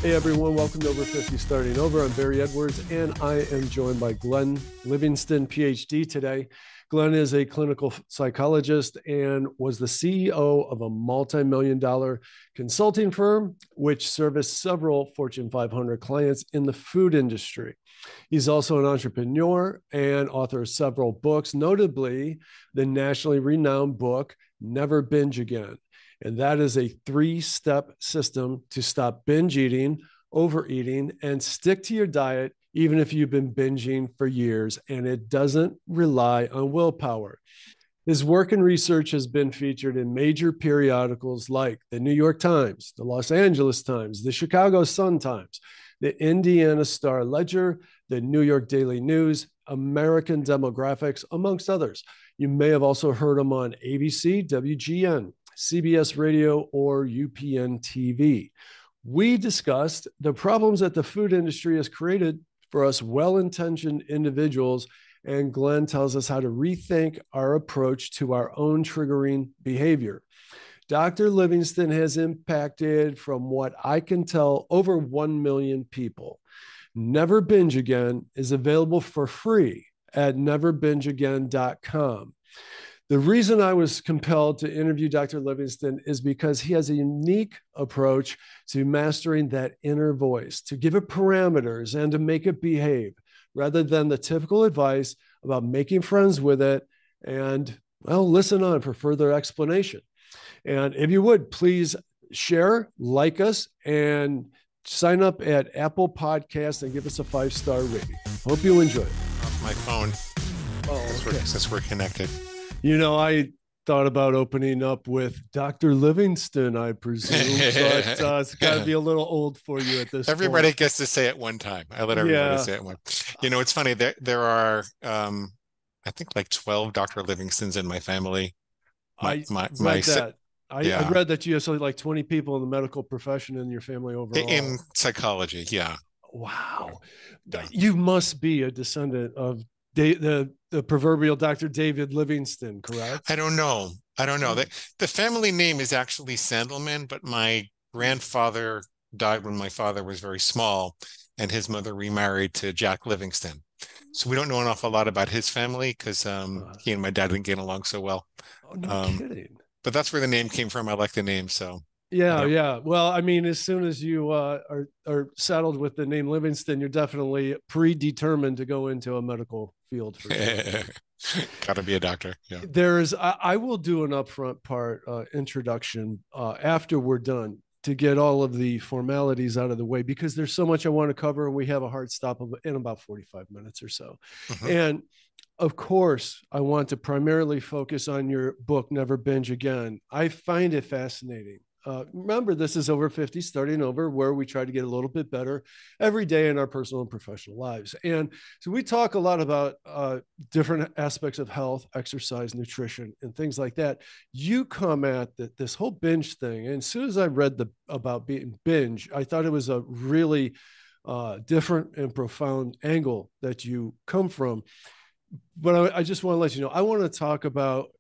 Hey everyone, welcome to Over 50 Starting Over. I'm Barry Edwards, and I am joined by Glenn Livingston, Ph.D. today. Glenn is a clinical psychologist and was the CEO of a multi-million-dollar consulting firm, which serviced several Fortune 500 clients in the food industry. He's also an entrepreneur and author of several books, notably the nationally renowned book, Never Binge Again. And that is a 3-step system to stop binge eating, overeating, and stick to your diet, even if you've been binging for years, and it doesn't rely on willpower. His work and research has been featured in major periodicals like the New York Times, the Los Angeles Times, the Chicago Sun-Times, the Indiana Star-Ledger, the New York Daily News, American Demographics, amongst others. You may have also heard him on ABC, WGN, CBS Radio, or UPN TV. We discussed the problems that the food industry has created for us well-intentioned individuals, and Glenn tells us how to rethink our approach to our own triggering behavior. Dr. Livingston has impacted, from what I can tell, over 1 million people. Never Binge Again is available for free at neverbingeagain.com. The reason I was compelled to interview Dr. Livingston is because he has a unique approach to mastering that inner voice, to give it parameters and to make it behave, rather than the typical advice about making friends with it and, well, listen on for further explanation. And if you would, please share, like us, and sign up at Apple Podcasts and give us a 5-star rating. Hope you enjoy it. Off my phone. Oh, okay. Since we're connected. You know, I thought about opening up with Dr. Livingston, I presume, but it's got to be a little old for you at this Everybody point. gets to say it one time. I let everybody say it one. You know, it's funny. There are, I think, like 12 Dr. Livingstons in my family. I read that. I read that you have something like 20 people in the medical profession in your family overall. In psychology, yeah. Wow. Yeah. You must be a descendant of the proverbial Dr. David Livingston, correct? I don't know. The family name is actually Sandelman, but my grandfather died when my father was very small, and his mother remarried to Jack Livingston. So we don't know an awful lot about his family because he and my dad didn't get along so well. Oh, no kidding. But that's where the name came from. I like the name, so. Yeah. Well, I mean, as soon as you are saddled with the name Livingston, you're definitely predetermined to go into a medical field. For sure. Got to be a doctor. Yeah. I will do an upfront part introduction after we're done to get all of the formalities out of the way, because there's so much I want to cover, and we have a hard stop in about 45 minutes or so. Mm-hmm. And of course, I want to primarily focus on your book, Never Binge Again. I find it fascinating. Remember, this is Over 50 Starting Over, where we try to get a little bit better every day in our personal and professional lives. And so we talk a lot about different aspects of health, exercise, nutrition, and things like that. You come at this whole binge thing. And as soon as I read about being binge, I thought it was a really different and profound angle that you come from. But I just want to let you know, I want to talk about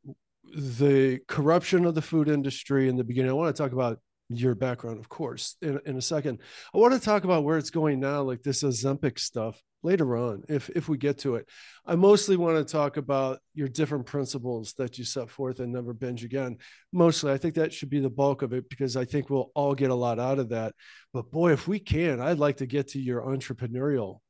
the corruption of the food industry in the beginning. I want to talk about your background, of course, in a second. I want to talk about where it's going now, like this Ozempic stuff later on, if we get to it. I mostly want to talk about your different principles that you set forth in Never Binge Again. Mostly, I think that should be the bulk of it, because I think we'll all get a lot out of that. But boy, if we can, I'd like to get to your entrepreneurial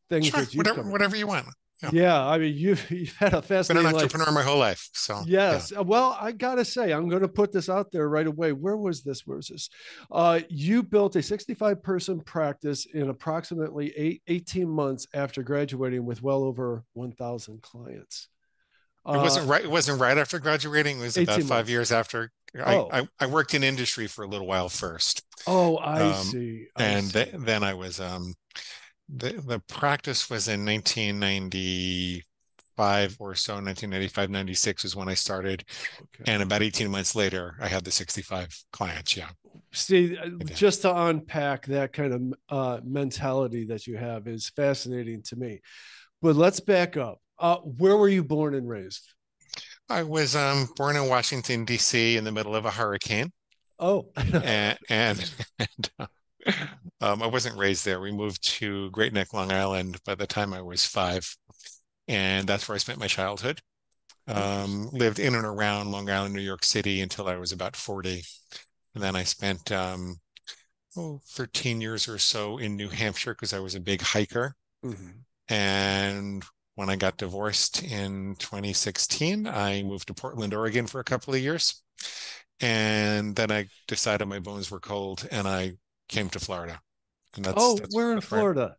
things. Sure, that you whatever you want. Yeah, I mean, you've had a fascinating life. Been an entrepreneur my whole life, so yes. Yeah. Well, I gotta say, I'm going to put this out there right away. Where was this? You built a 65-person practice in approximately 18 months after graduating, with well over 1,000 clients. It wasn't right. It wasn't right after graduating. It was about 5 years after. I worked in industry for a little while first. Oh, I see. Then I was the practice was in 1995 or so. 1995, 96 was when I started. Okay. And about 18 months later, I had the 65 clients. Yeah. See, just to unpack that kind of mentality that you have is fascinating to me. But let's back up. Where were you born and raised? I was born in Washington, D.C. in the middle of a hurricane. Oh. and I wasn't raised there. We moved to Great Neck, Long Island by the time I was 5, and that's where I spent my childhood. Interesting. Lived in and around Long Island, New York City until I was about 40. And then I spent 13 years or so in New Hampshire because I was a big hiker. Mhm. And when I got divorced in 2016, I moved to Portland, Oregon for a couple of years. And then I decided my bones were cold and I came to Florida. And that's Oh, that's we're in that's right. Florida.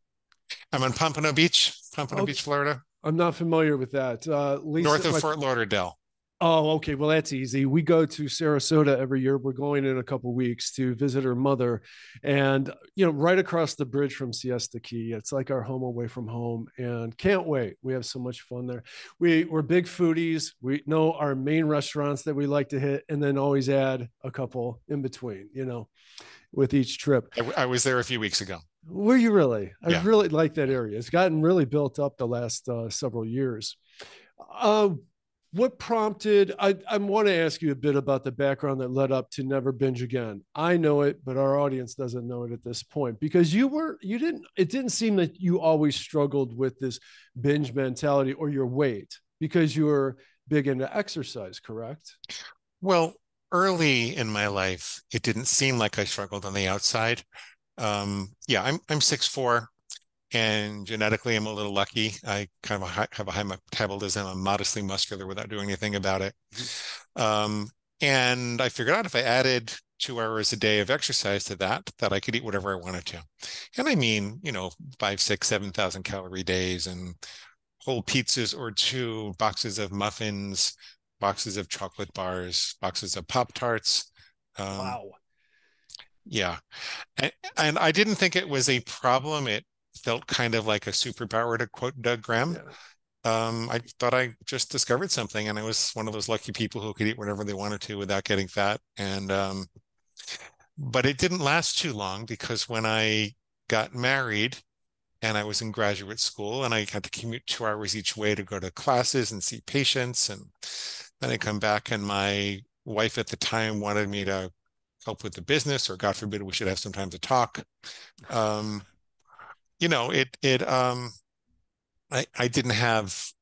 I'm in Pompano Okay, Beach, Florida, I'm not familiar with that. Lisa, north of my Fort Lauderdale. Oh, okay. Well, that's easy. We go to Sarasota every year. We're going in a couple weeks to visit her mother, and right across the bridge from Siesta Key. It's like our home away from home, and can't wait. We have so much fun there. We're big foodies. We know our main restaurants that we like to hit, and then always add a couple in between. With each trip. I was there a few weeks ago. Were you really? I Yeah. really like that area. It's gotten really built up the last several years. Uh, what prompted? I want to ask you a bit about the background that led up to Never Binge Again. I know it, but our audience doesn't know it at this point because you didn't. It didn't seem that you always struggled with this binge mentality or your weight because you were big into exercise, correct? Well, early in my life, it didn't seem like I struggled on the outside. Yeah, I'm 6'4", and genetically I'm a little lucky. I kind of have a high metabolism. I'm modestly muscular without doing anything about it. Um, and I figured out if I added 2 hours a day of exercise to that I could eat whatever I wanted to. And I mean, 5, 6, 7,000 calorie days and whole pizzas or two, boxes of muffins, boxes of chocolate bars, boxes of Pop-Tarts. Um, Wow. yeah. And I didn't think it was a problem. It felt kind of like a superpower, to quote Doug Graham. Yeah. I thought I just discovered something, and I was one of those lucky people who could eat whatever they wanted to without getting fat. But it didn't last too long because when I got married and I was in graduate school and I had to commute 2 hours each way to go to classes and see patients, and then I come back and my wife at the time wanted me to help with the business, or God forbid we should have some time to talk. Um, you know, it it I didn't have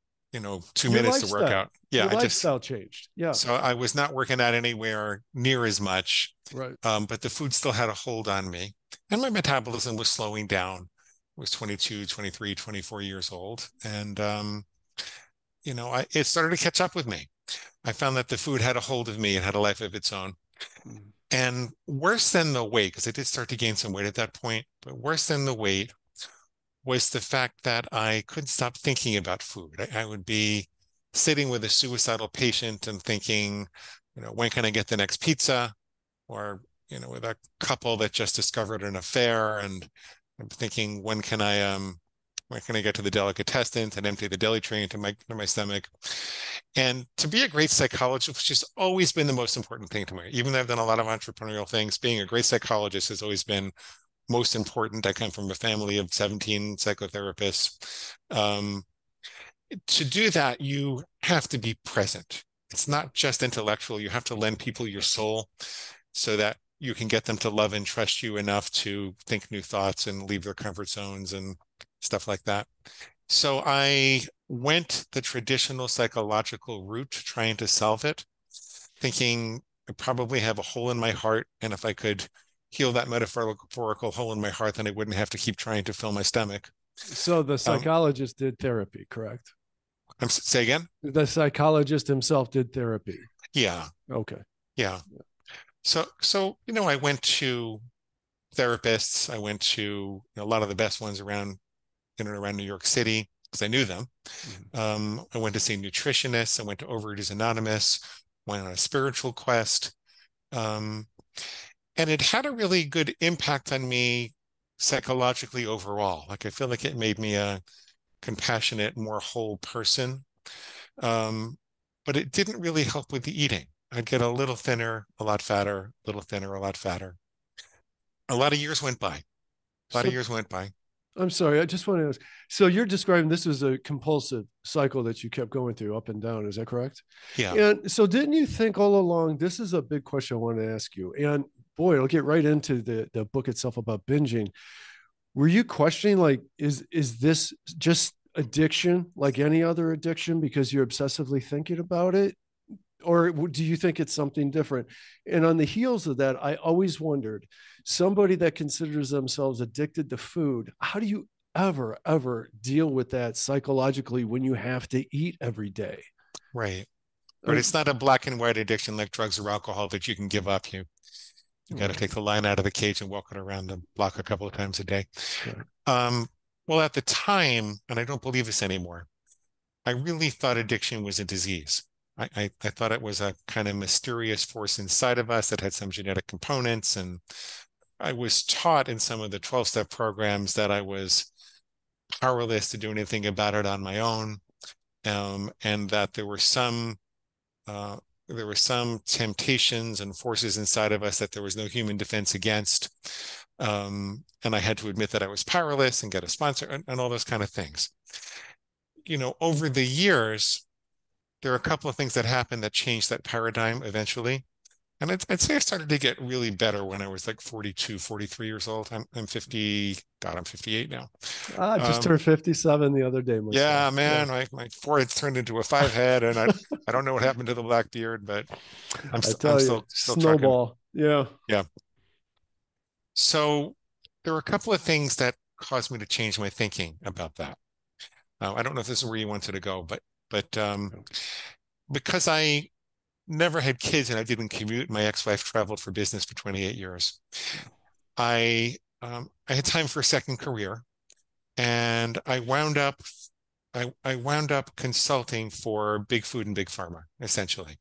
2 Your minutes to work lifestyle. out. Yeah, Your lifestyle changed. Yeah. so I was not working out anywhere near as much, Right. but the food still had a hold on me, and my metabolism was slowing down. I was 22, 23, 24 years old, and it started to catch up with me. I found that the food had a hold of me. It had a life of its own. Mm. And worse than the weight, because I did start to gain some weight at that point, but worse than the weight was the fact that I couldn't stop thinking about food. I would be sitting with a suicidal patient and thinking, when can I get the next pizza? Or, with a couple that just discovered an affair, and I'm thinking, when can I get to the delicatessens and empty the deli tray into my stomach? And to be a great psychologist, which has always been the most important thing to me, even though I've done a lot of entrepreneurial things, being a great psychologist has always been most important. I come from a family of 17 psychotherapists. To do that, you have to be present. It's not just intellectual. You have to lend people your soul so that you can get them to love and trust you enough to think new thoughts and leave their comfort zones and stuff like that. So I went the traditional psychological route trying to solve it, thinking I probably have a hole in my heart, and if I could heal that metaphorical hole in my heart, then I wouldn't have to keep trying to fill my stomach. So the Um, psychologist did therapy, correct? say again? The psychologist himself did therapy. Yeah, Okay. yeah. So I went to therapists. I went to a lot of the best ones around in and around New York City because I knew them. Mm-hmm. I went to see nutritionists. I went to Overeaters Anonymous. Went on a spiritual quest. Um, and it had a really good impact on me psychologically overall. Like I feel like it made me a compassionate, more whole person. But it didn't really help with the eating. I'd get a little thinner, a lot fatter, a little thinner, a lot fatter. A lot of years went by. A lot of So years went by. I'm sorry. I just want to ask. So you're describing this as a compulsive cycle that you kept going through up and down. Is that correct? Yeah, And so didn't you think all along, this is a big question I want to ask you. And boy, it'll get right into the book itself about binging. Were you questioning like, is this just addiction like any other addiction because you're obsessively thinking about it? Or do you think it's something different? And on the heels of that, I always wondered, somebody that considers themselves addicted to food, how do you ever deal with that psychologically when you have to eat every day? right. But Uh, it's not a black and white addiction like drugs or alcohol that you can give up. You got to take the lion out of the cage and walk it around the block a couple of times a day. right. Um, well, at the time, and I don't believe this anymore, I really thought addiction was a disease. I thought it was a kind of mysterious force inside of us that had some genetic components. And I was taught in some of the 12-step programs that I was powerless to do anything about it on my own, and that uh, there were some temptations and forces inside of us that there was no human defense against. And I had to admit that I was powerless and get a sponsor and all those kind of things. Over the years, there are a couple of things that happened that changed that paradigm eventually. And I'd say I started to get really better when I was like 42, 43 years old. I'm 50, God, I'm 58 now. I just Um, turned 57 the other day myself. yeah, Yeah. man, my forehead's turned into a five head, and I don't know what happened to the black beard, but I I'm tell you, still trucking. snowball. Yeah. Yeah. So there were a couple of things that caused me to change my thinking about that. I don't know if this is where you wanted to go, but because I never had kids and I didn't commute, my ex-wife traveled for business for 28 years. I had time for a second career, and I wound up consulting for big food and big pharma, essentially.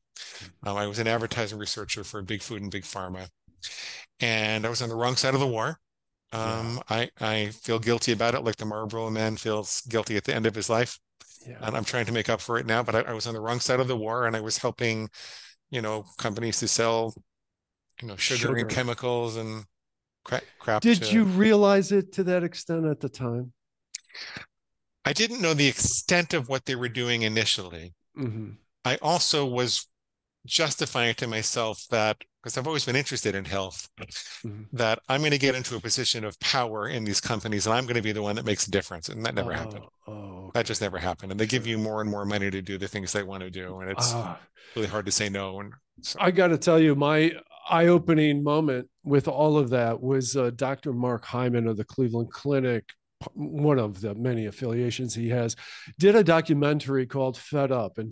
I was an advertising researcher for big food and big pharma, and I was on the wrong side of the war. Yeah. I feel guilty about it, like the Marlboro man feels guilty at the end of his life. Yeah. And I'm trying to make up for it now, but I was on the wrong side of the war, and I was helping, companies to sell, sugar and Sugar. chemicals and crap Did to. you realize it to that extent at the time? I didn't know the extent of what they were doing initially. Mm-hmm. I also was justifying to myself that, because I've always been interested in health, Mm-hmm. that I'm going to get into a position of power in these companies and I'm going to be the one that makes a difference. And that never happened. That Okay. just never happened. And they give Sure. you more and more money to do the things they want to do. And it's Ah, really hard to say no. And so, I got to tell you, my eye-opening moment with all of that was Dr. Mark Hyman of the Cleveland Clinic, one of the many affiliations he has, did a documentary called Fed Up in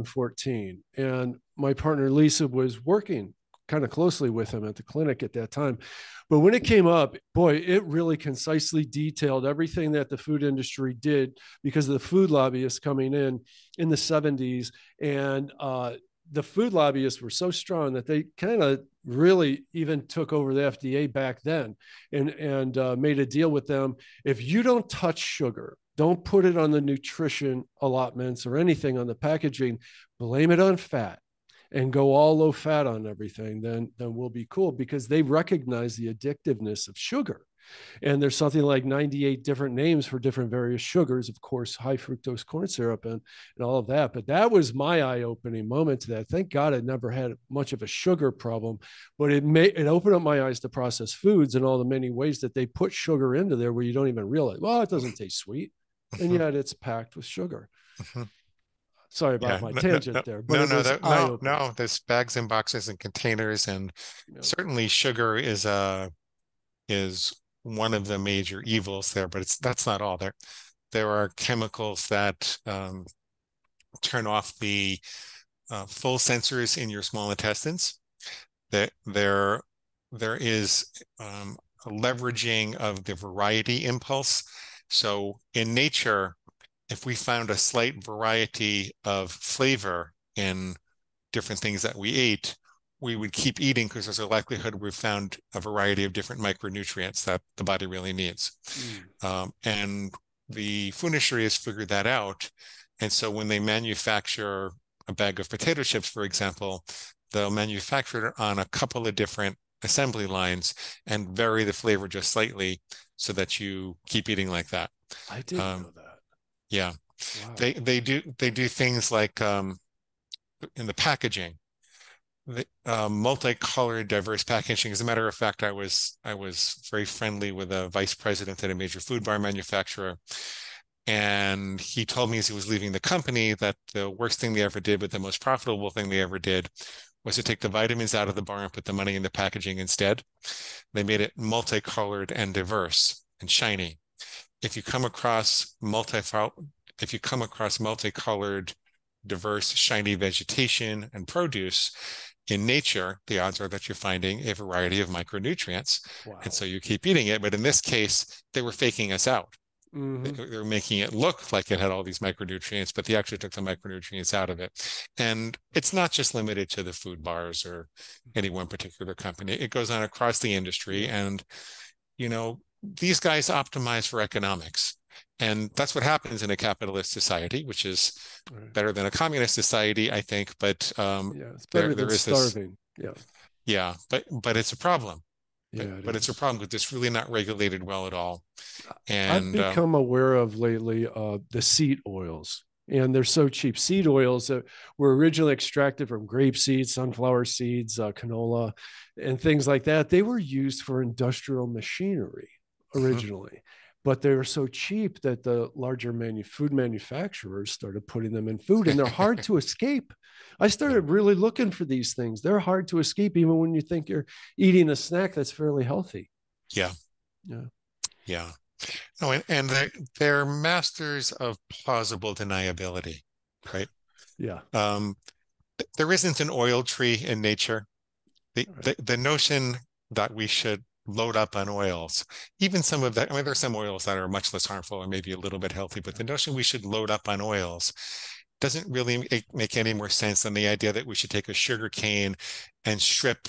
2014. And my partner Lisa was working kind of closely with him at the clinic at that time. But when it came up, boy, it really concisely detailed everything that the food industry did because of the food lobbyists coming in the 70s. And the food lobbyists were so strong that they kind of really even took over the FDA back then and made a deal with them. If you don't touch sugar, don't put it on the nutrition allotments or anything on the packaging, blame it on fat and go all low fat on everything, then we'll be cool because they recognize the addictiveness of sugar. And there's something like 98 different names for different various sugars, of course, high fructose corn syrup and all of that. But that was my eye-opening moment to that. Thank God I never had much of a sugar problem, but it opened up my eyes to processed foods and all the many ways that they put sugar into there where you don't even realize, well, it doesn't taste sweet. And yet it's packed with sugar. Sorry about yeah, my tangent there, but it no, was eye-opening. no, there's bags and boxes and containers. And Yeah. certainly sugar is one of the major evils there, but that's not all. There are chemicals that turn off the full sensors in your small intestines. That there is a leveraging of the variety impulse. So in nature, if we found a slight variety of flavor in different things that we ate, we would keep eating because there's a likelihood we've found a variety of different micronutrients that the body really needs. And the food industry has figured that out. And so when they manufacture a bag of potato chips, for example, they'll manufacture it on a couple of different assembly lines and vary the flavor just slightly so that you keep eating like that. I didn't know that. Yeah. Wow. They do things like in the packaging, the multicolored, diverse packaging. As a matter of fact, I was very friendly with a vice president at a major food bar manufacturer, and he told me as he was leaving the company that the worst thing they ever did, but the most profitable thing they ever did, was to take the vitamins out of the bar and put the money in the packaging instead. They made it multicolored and diverse and shiny. If you come across multicolored, diverse, shiny vegetation and produce in nature, the odds are that you're finding a variety of micronutrients. Wow. And so you keep eating it. But in this case, they were faking us out. They were making it look like it had all these micronutrients, but they actually took the micronutrients out of it. And it's not just limited to the food bars or any one particular company. It goes on across the industry. And, you know, these guys optimize for economics. And that's what happens in a capitalist society, which is better than a communist society, I think. But it's better than starving. But it's a problem. But it's a is. problem because it's really not regulated well at all. I've And become aware of lately the seed oils, and they're so cheap. Seed oils that were originally extracted from grape seeds, sunflower seeds, canola, and things like that. They were used for industrial machinery originally, but they were so cheap that the larger food manufacturers started putting them in food, and they're hard to escape. I started really looking for these things. They're hard to escape, even when you think you're eating a snack that's fairly healthy. Yeah. Yeah. Yeah. No, and they're masters of plausible deniability, right? Yeah. There isn't an oil tree in nature. The notion that we should load up on oils, even some of that, I mean, there's some oils that are much less harmful or maybe a little bit healthy, but the notion we should load up on oils doesn't really make any more sense than the idea that we should take a sugar cane and strip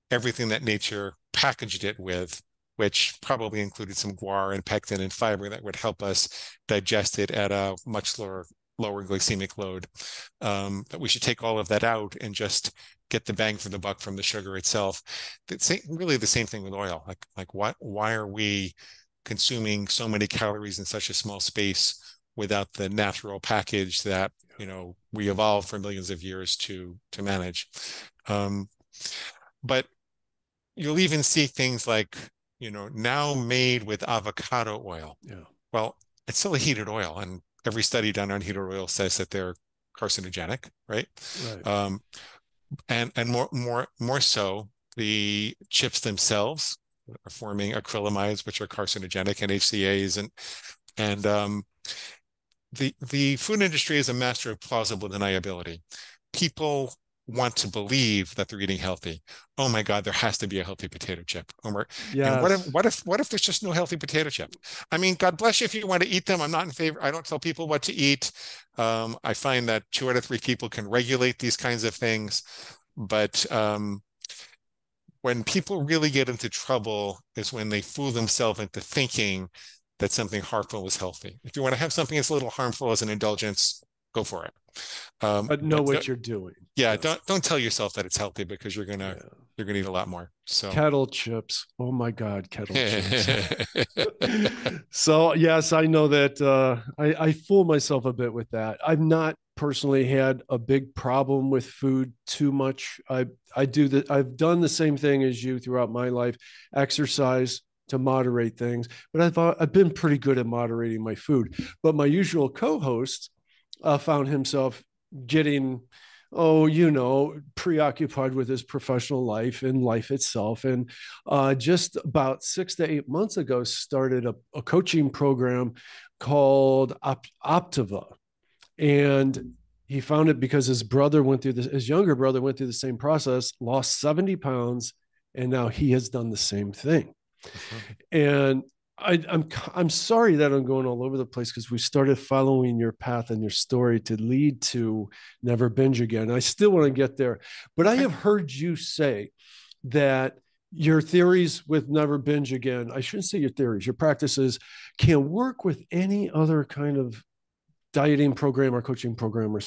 everything that nature packaged it with, which probably included some guar and pectin and fiber that would help us digest it at a much lower glycemic load. That we should take all of that out and just get the bang for the buck from the sugar itself. It's really the same thing with oil. Like why are we consuming so many calories in such a small space without the natural package that, you know, we evolved for millions of years to manage? But you'll even see things like, you know, now made with avocado oil. Yeah. Well, it's still a heated oil, and every study done on heated oil says that they're carcinogenic, right? And more so, the chips themselves are forming acrylamides, which are carcinogenic, and HCAs, and the food industry is a master of plausible deniability. People want to believe that they're eating healthy. Oh my God, there has to be a healthy potato chip. And what if there's just no healthy potato chip? I mean, God bless you if you want to eat them. I'm not in favor. I don't tell people what to eat. I find that 2 out of 3 people can regulate these kinds of things. But when people really get into trouble is when they fool themselves into thinking that something harmful is healthy. If you want to have something that's a little harmful as an indulgence, go for it. But know what you're doing. Yeah, don't tell yourself that it's healthy, because you're gonna eat a lot more. So kettle chips. Oh my God, kettle chips. So yes, I know that I fool myself a bit with that. I've not personally had a big problem with food too much. I do that. I've done the same thing as you throughout my life, exercise to moderate things, but I've been pretty good at moderating my food. But my usual co-host found himself getting preoccupied with his professional life and life itself, and just about 6 to 8 months ago started a coaching program called Optiva. And he found it because his younger brother went through the same process, lost 70 pounds, and now he has done the same thing. And I'm sorry that I'm going all over the place, because we started following your path and your story to lead to Never Binge Again. I still want to get there, but I have heard you say that your theories with Never Binge Again, I shouldn't say your theories, your practices can work with any other kind of dieting program or coaching program.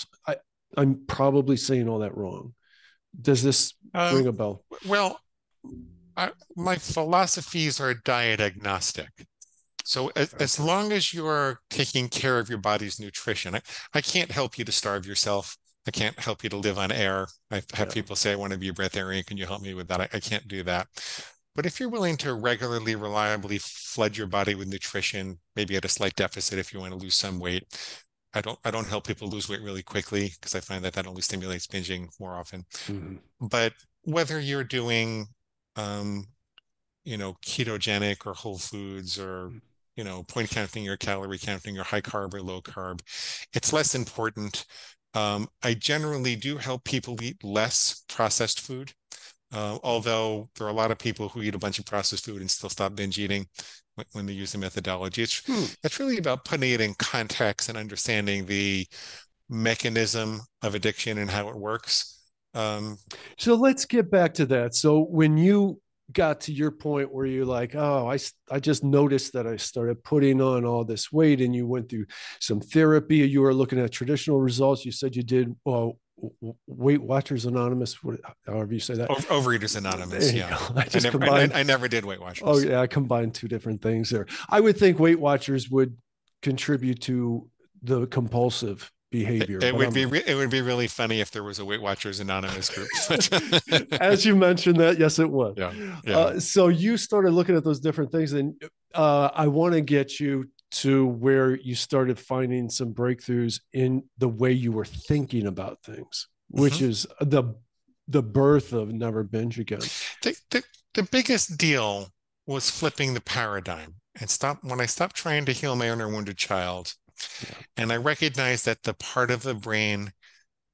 I'm probably saying all that wrong. Does this ring a bell? Well, My philosophies are diet agnostic. So as Okay. long as you're taking care of your body's nutrition, I can't help you to starve yourself. I can't help you to live on air. I've had Yeah. people say, I want to be a breatharian. Can you help me with that? I can't do that. But if you're willing to regularly, reliably flood your body with nutrition, maybe at a slight deficit if you want to lose some weight. I don't help people lose weight really quickly because I find that that only stimulates binging more often. Mhm. But whether you're doing um, ketogenic or whole foods or, point counting or calorie counting or high carb or low carb, it's less important. I generally do help people eat less processed food, although there are a lot of people who eat a bunch of processed food and still stop binge eating when they use the methodology. Hmm. It's really about putting it in context and understanding the mechanism of addiction and how it works. Um, So let's get back to that. So when you got to your point where you're like, oh, I just noticed that I started putting on all this weight, and you went through some therapy, you were looking at traditional results. You said you did Weight Watchers Anonymous, however you say that. Overeaters There Anonymous, you yeah. go. I just combined. I never did Weight Oh Watchers. yeah, I combined two different things there. I would think Weight Watchers would contribute to the compulsive behavior, but I'm wrong. It would be really funny if there was a Weight Watchers Anonymous group. As you mentioned that, yes, it would. Yeah, yeah. So you started looking at those different things, and I want to get you to where you started finding some breakthroughs in the way you were thinking about things, which Mhm. is the birth of Never Binge Again. The, the the biggest deal was flipping the paradigm and stop when I stopped trying to heal my inner wounded child, Yeah. and I recognized that the part of the brain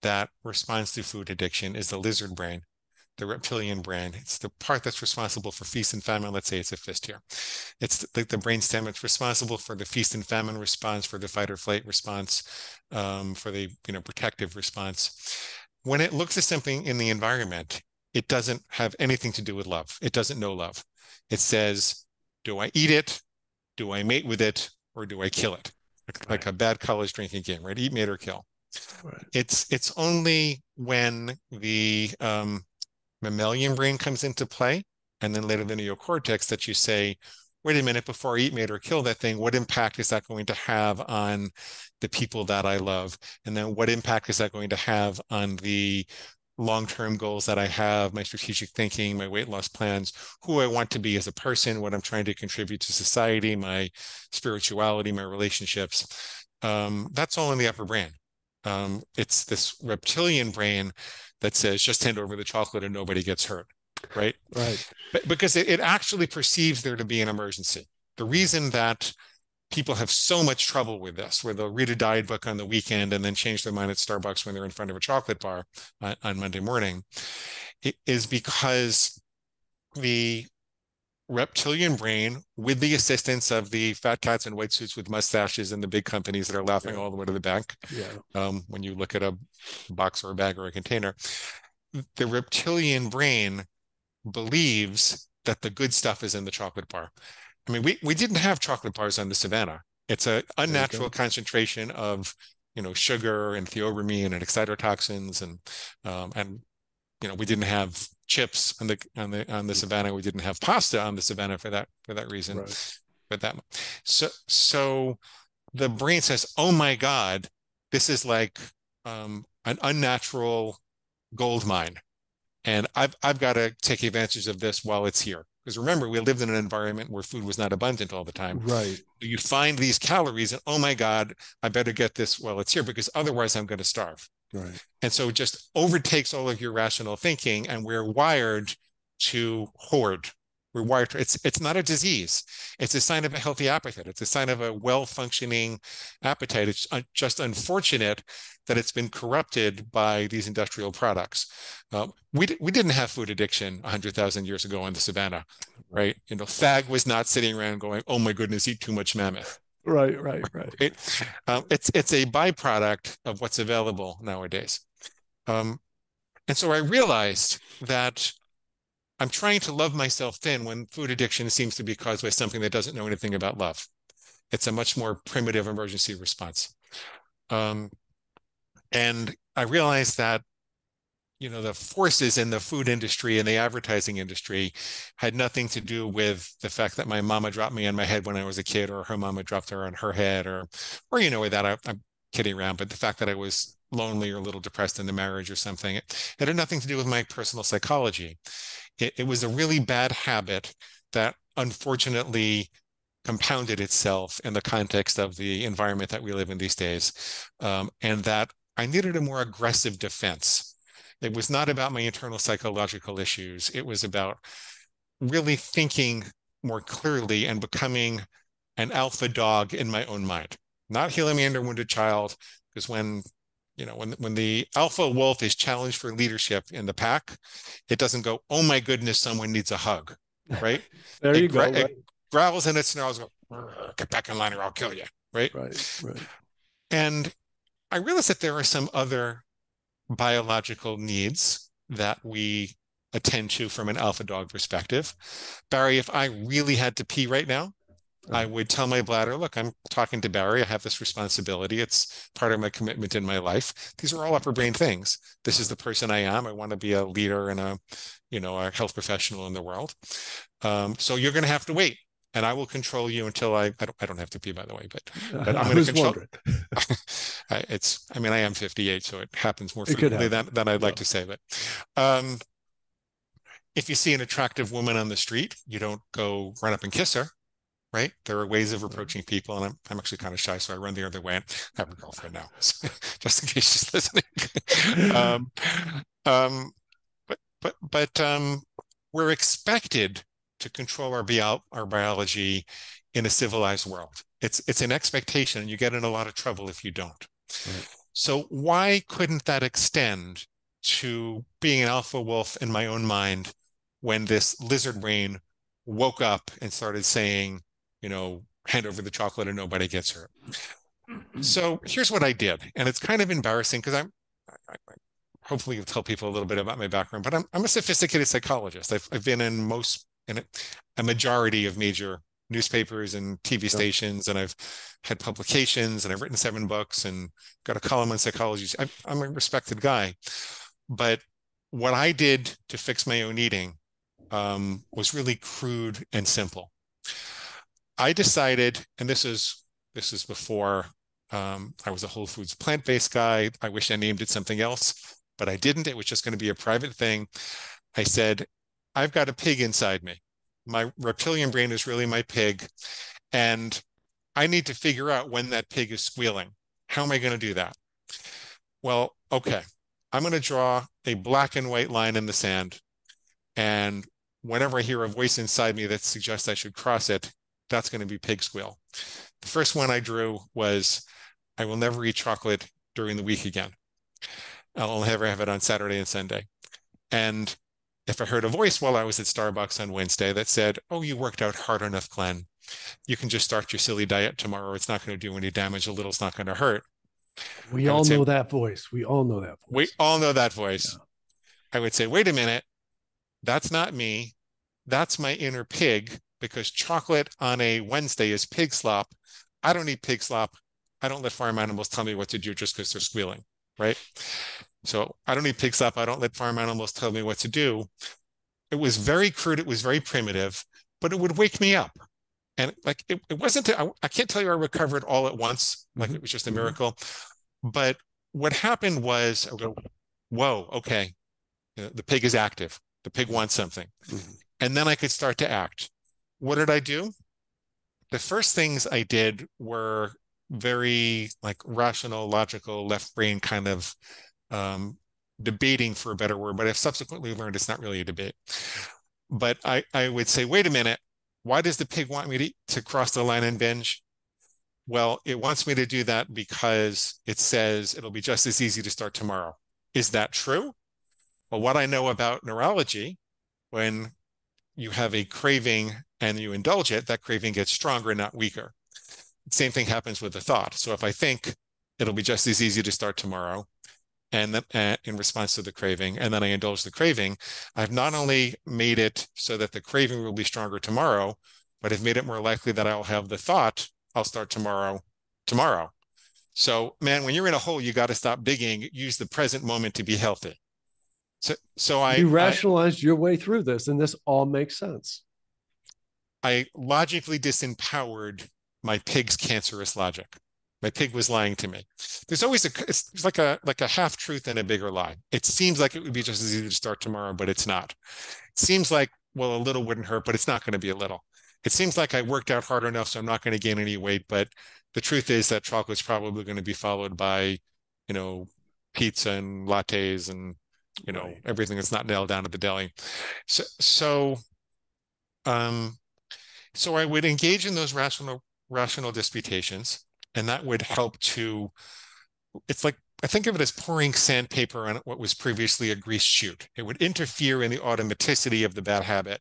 that responds to food addiction is the lizard brain, the reptilian brain. It's the part that's responsible for feast and famine. Let's say it's a fist here. It's the brainstem. It's responsible for the feast and famine response, for the fight or flight response, for the protective response. When it looks at something in the environment, it doesn't have anything to do with love. It doesn't know love. It says, do I eat it? Do I mate with it? Or do I kill it? Like Right. a bad college drinking game, right? Eat, mate, or kill. Right. It's only when the mammalian brain comes into play, and then later the neocortex, that you say, wait a minute, before I eat, mate, or kill that thing, what impact is that going to have on the people that I love? And then what impact is that going to have on the long-term goals that I have, my strategic thinking, my weight loss plans, who I want to be as a person, what I'm trying to contribute to society, my spirituality, my relationships. That's all in the upper brain. It's this reptilian brain that says, just hand over the chocolate and nobody gets hurt, right? Right. Because it actually perceives there to be an emergency. The reason that people have so much trouble with this, where they'll read a diet book on the weekend and then change their mind at Starbucks when they're in front of a chocolate bar on Monday morning, is because the reptilian brain, with the assistance of the fat cats in white suits with mustaches and the big companies that are laughing Yeah. all the way to the bank, Yeah. when you look at a box or a bag or a container, the reptilian brain believes that the good stuff is in the chocolate bar. I mean, we didn't have chocolate bars on the savannah. It's an There you unnatural go. concentration of, sugar and theobromine and excitotoxins, and we didn't have chips on the savannah. We didn't have pasta on the savannah for that reason. Right. But so the brain says, "Oh my God, this is like an unnatural gold mine, and I've got to take advantage of this while it's here." Because remember, we lived in an environment where food was not abundant all the time. Right. You find these calories, and oh my God, I better get this while it's here because otherwise I'm going to starve. Right. And so it just overtakes all of your rational thinking, and we're wired to hoard. We're wired to, it's not a disease. It's a sign of a healthy appetite. It's a sign of a well-functioning appetite. It's just unfortunate that it's been corrupted by these industrial products. We didn't have food addiction 100,000 years ago on the savannah, right? Thag was not sitting around going, "Oh my goodness, eat too much mammoth." Right. Right. Right. Right? It's a byproduct of what's available nowadays. Um, and so I realized that I'm trying to love myself thin when food addiction seems to be caused by something that doesn't know anything about love. It's a much more primitive emergency response. And I realized that, the forces in the food industry and the advertising industry had nothing to do with the fact that my mama dropped me on my head when I was a kid, or her mama dropped her on her head, or I'm kidding around, but the fact that I was lonely or a little depressed in the marriage or something, it had nothing to do with my personal psychology. It was a really bad habit that unfortunately compounded itself in the context of the environment that we live in these days, and that I needed a more aggressive defense. It was not about my internal psychological issues. It was about really thinking more clearly and becoming an alpha dog in my own mind, not healing my inner wounded child. Because when the alpha wolf is challenged for leadership in the pack, it doesn't go, "Oh my goodness, someone needs a hug," right? There you go. Right? It growls and it snarls, "Get back in line or I'll kill you," right? Right. And I realized that there are some other biological needs that we attend to from an alpha dog perspective. Barry, if I really had to pee right now, I would tell my bladder, "Look, I'm talking to Barry. I have this responsibility. It's part of my commitment in my life. These are all upper brain things. This is the person I am. I want to be a leader and a health professional in the world. So you're going to have to wait, and I will control you until I don't have to pee, by the way, but I'm going to control." I am 58, so it happens more frequently than I'd like to say. But if you see an attractive woman on the street, you don't go run up and kiss her. Right? There are ways of approaching people, and I'm actually kind of shy, so I run the other way. I have a girlfriend now, so just in case she's listening. But we're expected to control our biology in a civilized world. It's an expectation, and you get in a lot of trouble if you don't. Right. So why couldn't that extend to being an alpha wolf in my own mind when this lizard brain woke up and started saying, hand over the chocolate and nobody gets hurt? So here's what I did. And it's kind of embarrassing because I hopefully you'll tell people a little bit about my background, but I'm a sophisticated psychologist. I've been in a majority of major newspapers and TV stations, and I've had publications, and I've written 7 books and got a column on psychology. I'm a respected guy. But what I did to fix my own eating was really crude and simple. I decided, and this is before I was a Whole Foods plant-based guy. I wish I named it something else, but I didn't. It was just going to be a private thing. I said, I've got a pig inside me. My reptilian brain is really my pig, and I need to figure out when that pig is squealing. How am I going to do that? Well, okay, I'm going to draw a black and white line in the sand, and whenever I hear a voice inside me that suggests I should cross it, that's going to be pig squeal. The first one I drew was, I will never eat chocolate during the week again. I'll never have it on Saturday and Sunday. And if I heard a voice while I was at Starbucks on Wednesday that said, "Oh, you worked out hard enough, Glenn. You can just start your silly diet tomorrow. It's not going to do any damage. A little's not going to hurt." We all know that voice. We all know that voice. We all know that voice. Yeah. I would say, wait a minute. That's not me. That's my inner pig, because chocolate on a Wednesday is pig slop. I don't eat pig slop. I don't let farm animals tell me what to do just because they're squealing, right? So I don't eat pig slop. I don't let farm animals tell me what to do. It was very crude. It was very primitive, but it would wake me up. And like, it wasn't, I can't tell you I recovered all at once. Like it was just a miracle. But what happened was, I go, whoa, okay. The pig is active. The pig wants something. And then I could start to act. What did I do? The first things I did were very rational, logical, left brain kind of debating, for a better word, but I've subsequently learned it's not really a debate. But I would say, wait a minute, why does the pig want me to cross the line and binge? Well, it wants me to do that because it says it'll be just as easy to start tomorrow. Is that true? Well, what I know about neurology, when you have a craving and you indulge it, that craving gets stronger, not weaker. Same thing happens with the thought. So if I think it'll be just as easy to start tomorrow, and then in response to the craving, and then I indulge the craving, I've not only made it so that the craving will be stronger tomorrow, but I've made it more likely that I'll have the thought, I'll start tomorrow. So man, when you're in a hole, you got to stop digging, use the present moment to be healthy. So You rationalized your way through this, and this all makes sense. I logically disempowered my pig's cancerous logic. My pig was lying to me. There's always it's like a half truth and a bigger lie. It seems like it would be just as easy to start tomorrow, but it's not. It seems like, well, a little wouldn't hurt, but it's not going to be a little. It seems like I worked out hard enough, so I'm not going to gain any weight. But the truth is that chocolate's probably going to be followed by, you know, pizza and lattes and, you know, Right. everything that's not nailed down at the deli. So, um, so I would engage in those rational disputations, and that would help to, it's like, I think of it as pouring sandpaper on what was previously a grease chute. It would interfere in the automaticity of the bad habit.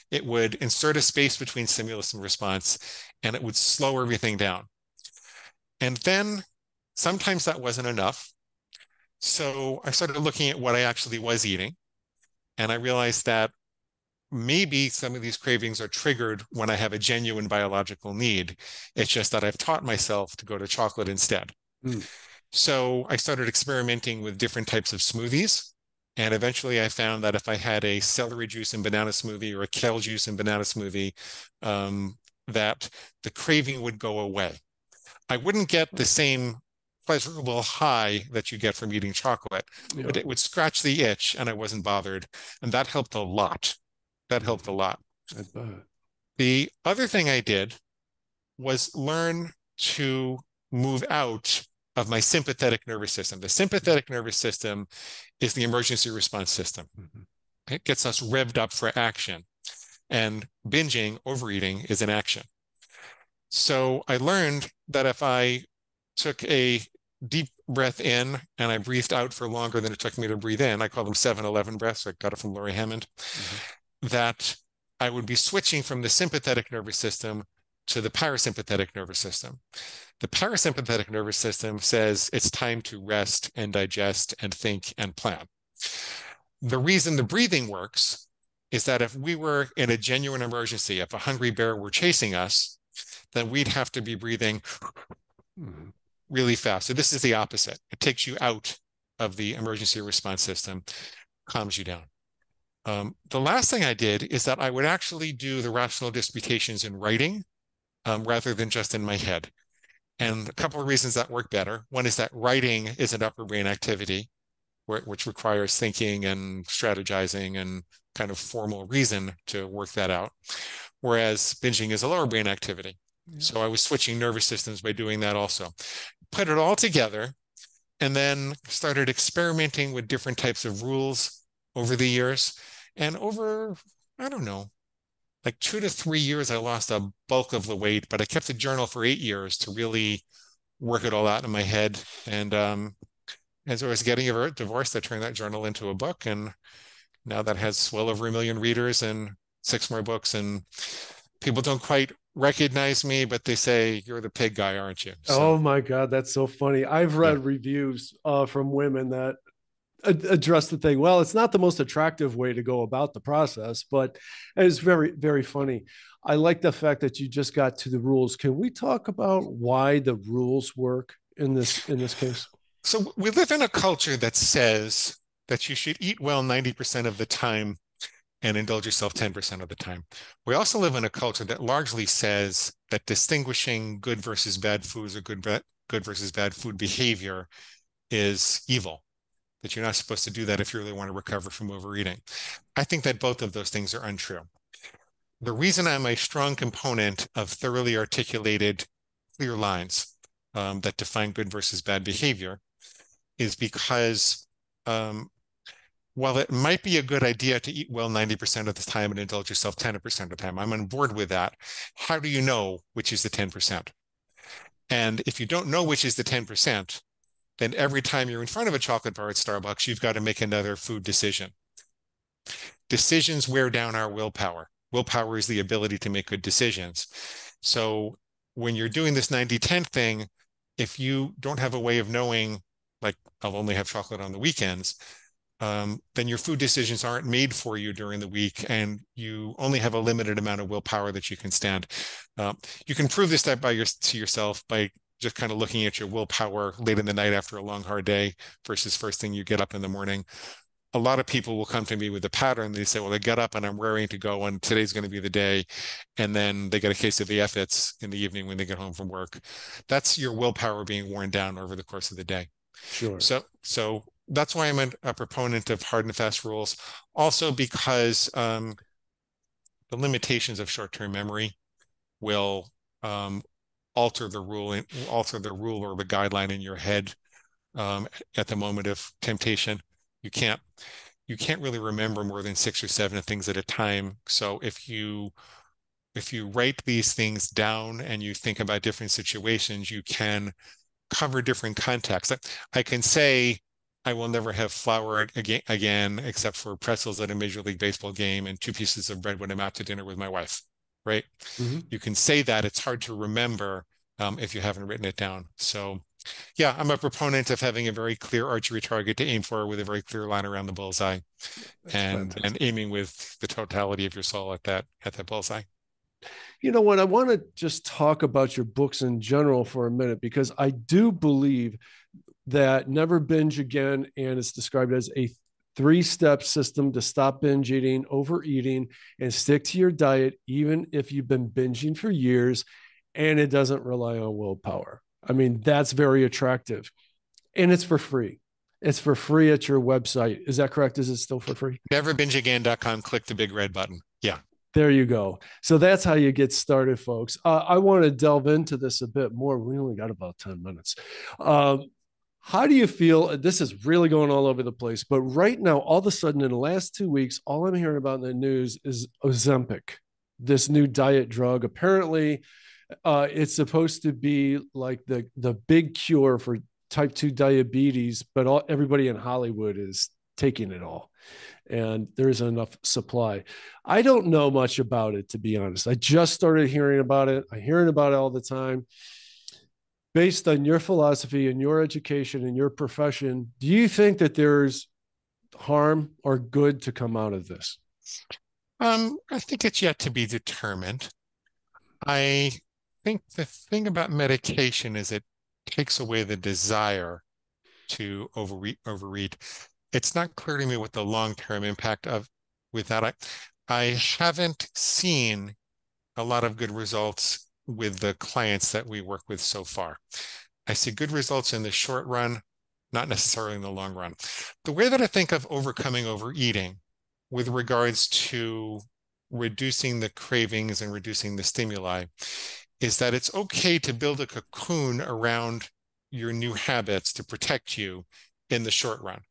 It would insert a space between stimulus and response, and it would slow everything down. And then sometimes that wasn't enough. So I started looking at what I actually was eating, and I realized that maybe some of these cravings are triggered when I have a genuine biological need. It's just that I've taught myself to go to chocolate instead. Mm. So I started experimenting with different types of smoothies. And eventually I found that if I had a celery juice and banana smoothie or a kale juice and banana smoothie, that the craving would go away. I wouldn't get the same pleasurable high that you get from eating chocolate, Yeah. but it would scratch the itch and I wasn't bothered. And that helped a lot. That helped a lot. I bet. The other thing I did was learn to move out of my sympathetic nervous system. The sympathetic nervous system is the emergency response system. Mm-hmm. It gets us revved up for action. And binging, overeating, is an action. So I learned that if I took a deep breath in and I breathed out for longer than it took me to breathe in, I call them 7-11 breaths. I got it from Laurie Hammond, that I would be switching from the sympathetic nervous system to the parasympathetic nervous system. The parasympathetic nervous system says it's time to rest and digest and think and plan. The reason the breathing works is that if we were in a genuine emergency, if a hungry bear were chasing us, then we'd have to be breathing really fast. So this is the opposite. It takes you out of the emergency response system, calms you down. The last thing I did is that I would actually do the rational disputations in writing rather than just in my head. And a couple of reasons that work better. One is that writing is an upper brain activity, which requires thinking and strategizing and kind of formal reason to work that out. Whereas binging is a lower brain activity. Yeah. So I was switching nervous systems by doing that also. Put it all together and then started experimenting with different types of rules over the years. And over, I don't know, like 2 to 3 years, I lost a bulk of the weight, but I kept a journal for 8 years to really work it all out in my head. And as I was getting a divorce, I turned that journal into a book. And now that has well over 1 million readers and 6 more books. And people don't quite recognize me, but they say, you're the pig guy, aren't you? So, oh my God, that's so funny. I've read reviews from women that address the thing. Well, it's not the most attractive way to go about the process, but it's very, very funny. I like the fact that you just got to the rules. Can we talk about why the rules work in this case? So we live in a culture that says that you should eat well 90% of the time and indulge yourself 10% of the time. We also live in a culture that largely says that distinguishing good versus bad foods or good versus bad food behavior is evil, that you're not supposed to do that if you really want to recover from overeating. I think that both of those things are untrue. The reason I'm a strong component of thoroughly articulated, clear lines that define good versus bad behavior is because while it might be a good idea to eat well 90% of the time and indulge yourself 10% of the time, I'm on board with that. How do you know which is the 10%? And if you don't know which is the 10%, then every time you're in front of a chocolate bar at Starbucks, you've got to make another food decision. Decisions wear down our willpower. Willpower is the ability to make good decisions. So when you're doing this 90-10 thing, if you don't have a way of knowing, like, I'll only have chocolate on the weekends, then your food decisions aren't made for you during the week, and you only have a limited amount of willpower that you can stand. You can prove this to yourself by just kind of looking at your willpower late in the night after a long, hard day versus first thing you get up in the morning. a lot of people will come to me with a pattern. They say, well, I get up and I'm raring to go and today's going to be the day. And then they get a case of the F-its in the evening when they get home from work. That's your willpower being worn down over the course of the day. Sure. So that's why I'm a proponent of hard and fast rules. Also because the limitations of short-term memory will alter the rule or the guideline in your head at the moment of temptation. You can't really remember more than 6 or 7 things at a time. So if you write these things down and you think about different situations, you can cover different contexts. I can say I will never have flour again except for pretzels at a Major League Baseball game and 2 pieces of bread when I'm out to dinner with my wife, right? Mm-hmm. You can say that. It's hard to remember if you haven't written it down. So yeah, I'm a proponent of having a very clear archery target to aim for with a very clear line around the bullseye and aiming with the totality of your soul at that bullseye. You know what? I want to just talk about your books in general for a minute, because I do believe that Never Binge Again, and it's described as a 3-step system to stop binge eating, overeating, and stick to your diet, even if you've been binging for years and it doesn't rely on willpower. I mean, that's very attractive. And it's for free. It's for free at your website. Is that correct? Is it still for free? Neverbingeagain.com, click the big red button. Yeah. There you go. So that's how you get started, folks. I want to delve into this a bit more. We only got about 10 minutes. How do you feel? This is really going all over the place, but right now, all of a sudden, in the last 2 weeks, all I'm hearing about in the news is Ozempic, this new diet drug. Apparently, it's supposed to be like the big cure for type 2 diabetes, but everybody in Hollywood is taking it all, and there's enough supply. I don't know much about it, to be honest. I just started hearing about it. I'm hearing about it all the time. Based on your philosophy and your education and your profession, do you think that there's harm or good to come out of this? I think it's yet to be determined. I think the thing about medication is it takes away the desire to overeat. It's not clear to me what the long-term impact with that. I haven't seen a lot of good results with the clients that we work with so far. I see good results in the short run, not necessarily in the long run. The way that I think of overcoming overeating with regards to reducing the cravings and reducing the stimuli is that it's okay to build a cocoon around your new habits to protect you in the short run.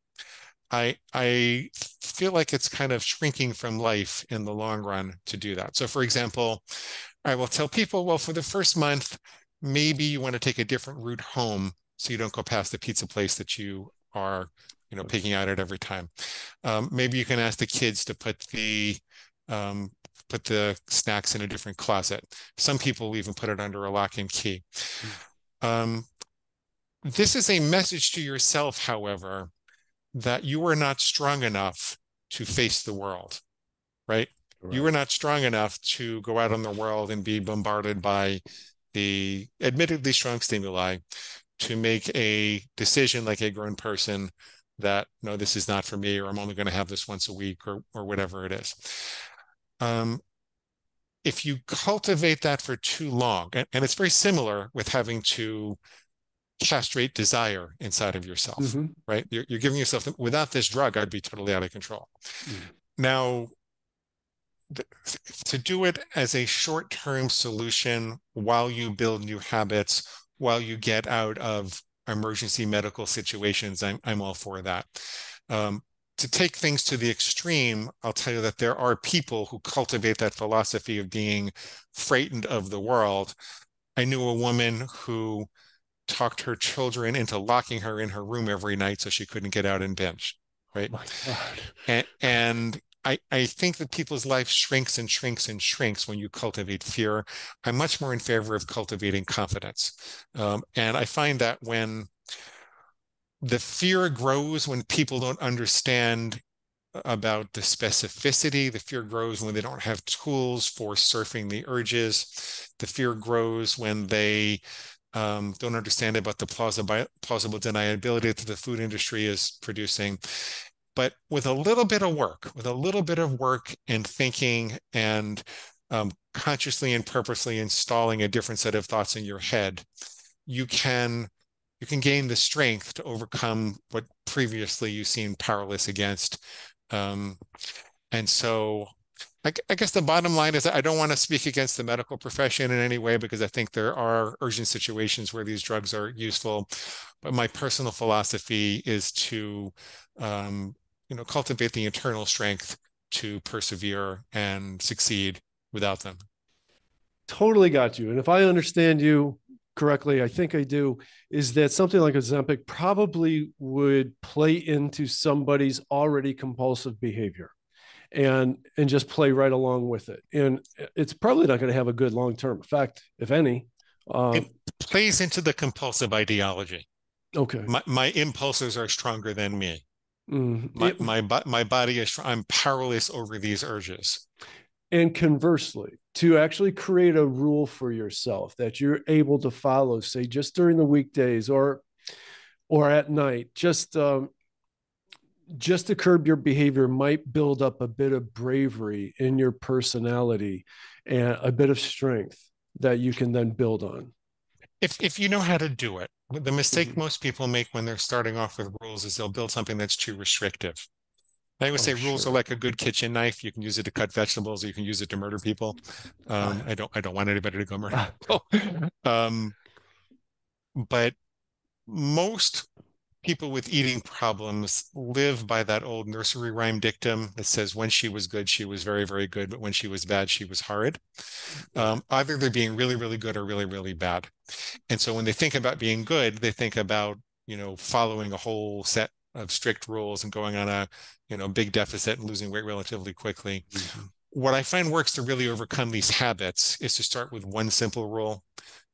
I feel like it's kind of shrinking from life in the long run to do that. So for example, I will tell people, well, for the first month, maybe you want to take a different route home so you don't go past the pizza place that you are, picking out at every time. Maybe you can ask the kids to put the snacks in a different closet. Some people even put it under a lock and key. This is a message to yourself, however, that you are not strong enough to face the world, right? You are not strong enough to go out in the world and be bombarded by the admittedly strong stimuli to make a decision like a grown person that, no, this is not for me, or I'm only going to have this once a week, or whatever it is. If you cultivate that for too long, and it's very similar with having to castrate desire inside of yourself, right? You're giving yourself, without this drug, I'd be totally out of control. Now, to do it as a short-term solution while you build new habits, while you get out of emergency medical situations, I'm all for that. To take things to the extreme, I'll tell you that there are people who cultivate that philosophy of being frightened of the world. I knew a woman who talked her children into locking her in her room every night so she couldn't get out and binge, right? Oh my God. And I think that people's life shrinks and shrinks and shrinks when you cultivate fear. I'm much more in favor of cultivating confidence. And I find that when the fear grows, when people don't understand about the specificity, the fear grows when they don't have tools for surfing the urges. The fear grows when they don't understand about the plausible deniability that the food industry is producing. But with a little bit of work, and thinking and consciously and purposely installing a different set of thoughts in your head, you can gain the strength to overcome what previously you seemed powerless against. Um, and so I guess the bottom line is I don't want to speak against the medical profession in any way, because I think there are urgent situations where these drugs are useful. But my personal philosophy is to, cultivate the internal strength to persevere and succeed without them. Totally got you. And if I understand you correctly, I think I do, is that something like Ozempic probably would play into somebody's already compulsive behavior and just play right along with it. And it's probably not going to have a good long-term effect, if any. It plays into the compulsive ideology. Okay. My impulses are stronger than me. Mm. My body is, I'm powerless over these urges. And conversely, to actually create a rule for yourself that you're able to follow, say just during the weekdays or at night, just to curb your behavior might build up a bit of bravery in your personality and a bit of strength that you can then build on. If you know how to do it, the mistake Mm-hmm. most people make when they're starting off with rules is they'll build something that's too restrictive. I would Oh, say rules are sure. like a good kitchen knife. You can use it to cut vegetables, or you can use it to murder people. I don't want anybody to go murder people. Um, but most people with eating problems live by that old nursery rhyme dictum that says, when she was good, she was very, very good, but when she was bad, she was horrid. Either they're being really, really good or really, really bad. And so when they think about being good, they think about, following a whole set of strict rules and going on a, big deficit and losing weight relatively quickly. Mm-hmm. What I find works to really overcome these habits is to start with one simple rule.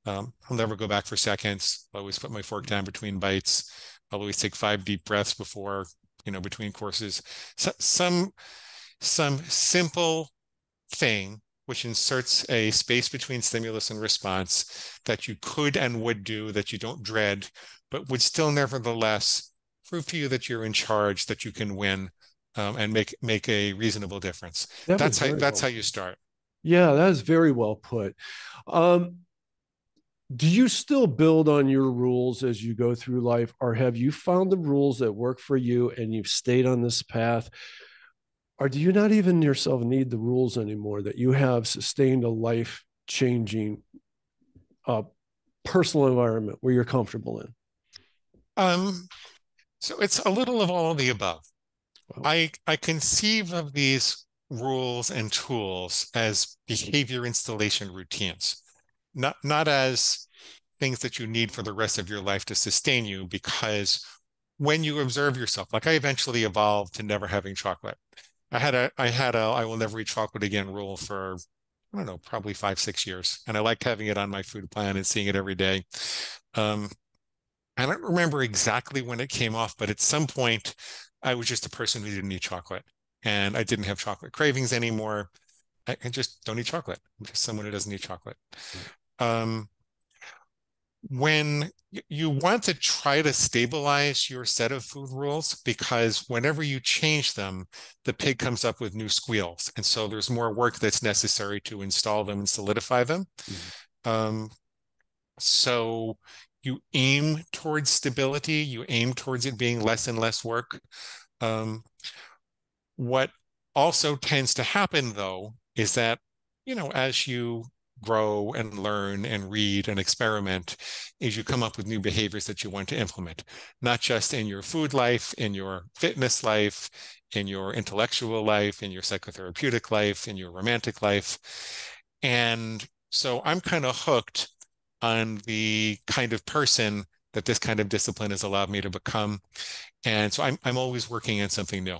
I'll never go back for seconds. I always put my fork down between bites. I'll always take 5 deep breaths before, between courses. So, some simple thing which inserts a space between stimulus and response that you could and would do, that you don't dread, but would still nevertheless prove to you that you're in charge, that you can win, and make a reasonable difference. That was That's very that's well how you put. start. Yeah, that is very well put. Um, do you still build on your rules as you go through life, or have you found the rules that work for you and you've stayed on this path? Or do you not even yourself need the rules anymore, that you have sustained a life changing personal environment where you're comfortable in? Um, so it's a little of all of the above. Well, I conceive of these rules and tools as behavior installation routines, not as things that you need for the rest of your life to sustain you, because when you observe yourself, like I eventually evolved to never having chocolate. I had a I will never eat chocolate again rule for, I don't know, probably 5, 6 years. And I liked having it on my food plan and seeing it every day. Um, I don't remember exactly when it came off, but at some point I was just a person who didn't eat chocolate, and I didn't have chocolate cravings anymore. I just don't eat chocolate. I'm just someone who doesn't eat chocolate. right. Um, when you want to try to stabilize your set of food rules, because whenever you change them, the pig comes up with new squeals. And so there's more work that's necessary to install them and solidify them. Mm-hmm. Um, so you aim towards stability, you aim towards it being less and less work. Um, what also tends to happen, though, is that, as you grow and learn and read and experiment, is you come up with new behaviors that you want to implement, not just in your food life, in your fitness life, in your intellectual life, in your psychotherapeutic life, in your romantic life. And so I'm kind of hooked on the kind of person that this kind of discipline has allowed me to become. And so I'm always working on something new.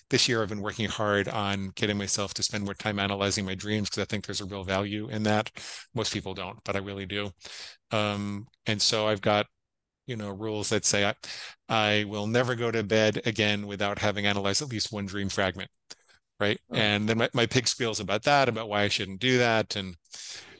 This year I've been working hard on getting myself to spend more time analyzing my dreams, because I think there's a real value in that. Most people don't, but I really do. And so I've got, rules that say I will never go to bed again without having analyzed at least one dream fragment. Right. Oh. And then my pig squeals about that, about why I shouldn't do that. And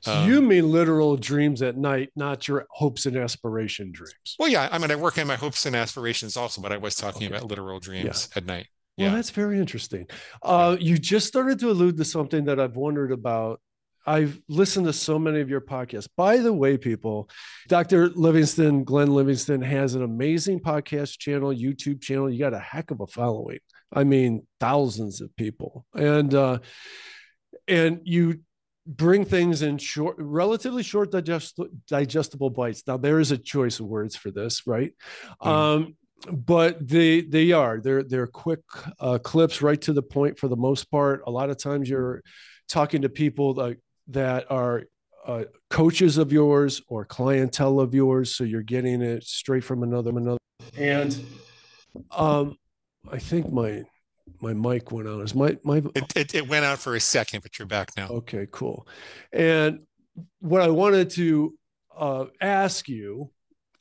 So you mean literal dreams at night, not your hopes and aspiration dreams. Well, yeah, I mean, I work on my hopes and aspirations also, but I was talking Okay. about literal Yeah. dreams at night. Well, Yeah. that's very interesting. Yeah. You just started to allude to something that I've wondered about. I've listened to so many of your podcasts. By the way, people, Dr. Livingston, Glenn Livingston, has an amazing podcast channel, YouTube channel. You got a heck of a following. I mean, thousands of people. And you bring things in short, relatively short, digestible bites. Now there is a choice of words for this, right? Mm. But they're quick clips, right to the point for the most part. A lot of times you're talking to people that are coaches of yours or clientele of yours, so you're getting it straight from another. And I think my mic went out. Is my It went out for a second, but you're back now. Okay, cool. And what I wanted to ask you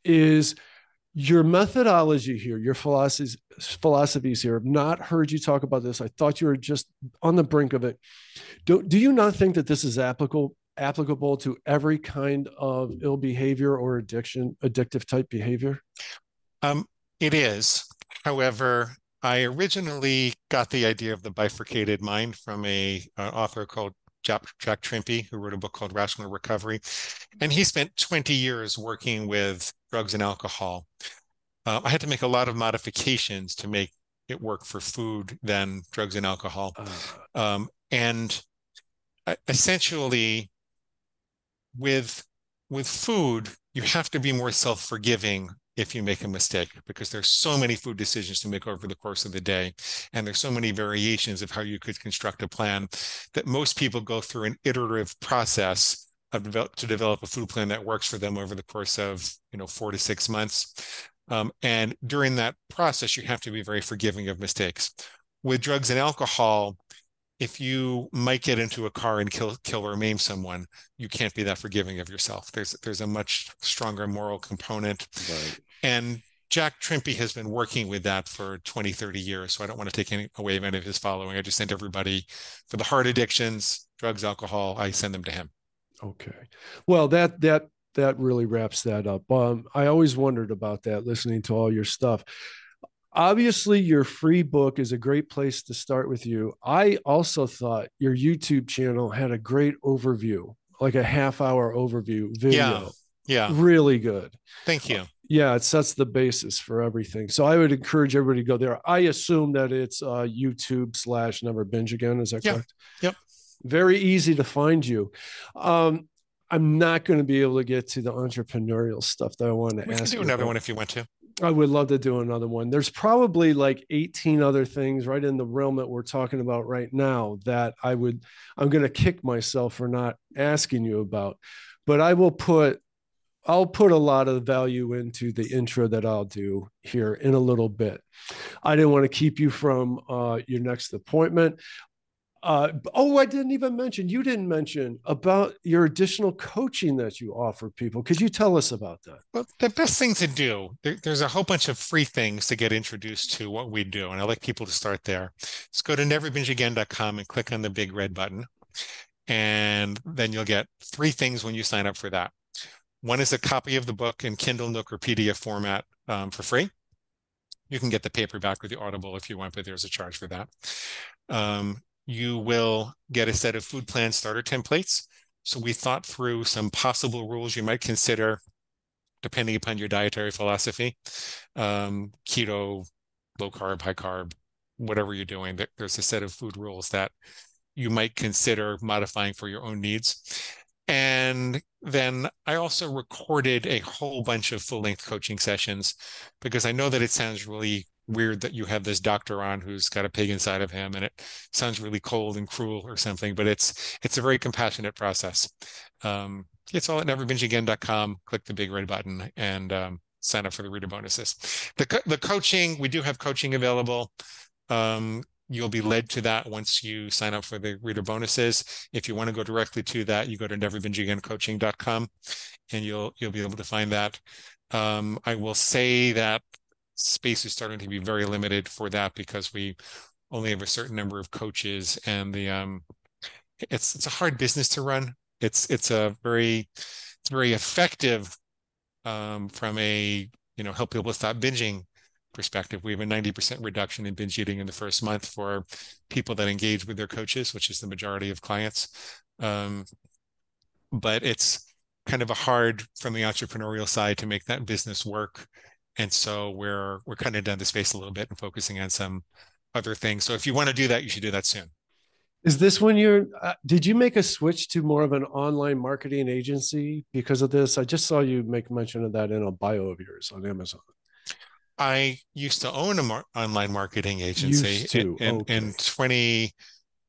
is your methodology here, your philosophies here. I've not heard you talk about this. I thought you were just on the brink of it. Do you not think that this is applicable to every kind of ill behavior or addictive type behavior? It is. However, I originally got the idea of the bifurcated mind from an author called Jack Trimpey, who wrote a book called Rational Recovery. And he spent 20 years working with drugs and alcohol. I had to make a lot of modifications to make it work for food than drugs and alcohol. And essentially, with food, you have to be more self-forgiving if you make a mistake, because there's so many food decisions to make over the course of the day, and there's so many variations of how you could construct a plan that most people go through an iterative process to develop a food plan that works for them over the course of 4 to 6 months. And during that process, you have to be very forgiving of mistakes. With drugs and alcohol, if you might get into a car and kill or maim someone, you can't be that forgiving of yourself. There's a much stronger moral component. Right. And Jack Trimpey has been working with that for 20, 30 years. So I don't want to take away any of his following. I just send everybody for the heart addictions, drugs, alcohol, I send them to him. Okay. Well, that really wraps that up. I always wondered about that, listening to all your stuff. Obviously, your free book is a great place to start with you. I also thought your YouTube channel had a great overview, like a half-hour overview video. Yeah. Really good. Thank you. Yeah, it sets the basis for everything. So I would encourage everybody to go there. I assume that it's YouTube/Never Binge Again. Is that correct? Yep. Very easy to find you. I'm not going to be able to get to the entrepreneurial stuff that I want to ask you. We can do another one if you want to. I would love to do another one. There's probably like 18 other things right in the realm that we're talking about right now that I'm going to kick myself for not asking you about, but I'll put a lot of value into the intro that I'll do here in a little bit. I didn't want to keep you from your next appointment. I you didn't mention about your additional coaching that you offer people. Could you tell us about that? Well, the best thing to do, there's a whole bunch of free things to get introduced to what we do. And I like people to start there. Just go to neverbingeagain.com and click on the big red button. And then you'll get 3 things when you sign up for that. One is a copy of the book in Kindle, Nook, or PDF format for free. You can get the paperback or the Audible if you want, but there's a charge for that. You will get a set of food plan starter templates. So we thought through some possible rules you might consider depending upon your dietary philosophy. Keto, low carb, high carb, whatever you're doing, there's a set of food rules that you might consider modifying for your own needs. And then I also recorded a whole bunch of full-length coaching sessions because I know that it sounds really weird that you have this doctor on who's got a pig inside of him and it sounds really cold and cruel or something, but it's a very compassionate process. It's all at neverbingeagain.com. Click the big red button and sign up for the reader bonuses. The coaching, we do have coaching available. You'll be led to that once you sign up for the reader bonuses. If you want to go directly to that, you go to neverbingeagaincoaching.com and you'll be able to find that. I will say that space is starting to be very limited for that because we only have a certain number of coaches and it's a hard business to run. It's very effective from a help people stop binging perspective. We have a 90% reduction in binge eating in the first month for people that engage with their coaches, which is the majority of clients. But it's kind of a hard from the entrepreneurial side to make that business work. And so we're kind of down the space a little bit and focusing on some other things. So if you want to do that, you should do that soon. Is this when did you make a switch to more of an online marketing agency because of this? I just saw you make mention of that in a bio of yours on Amazon. I used to own an online marketing agency Used to. in Okay.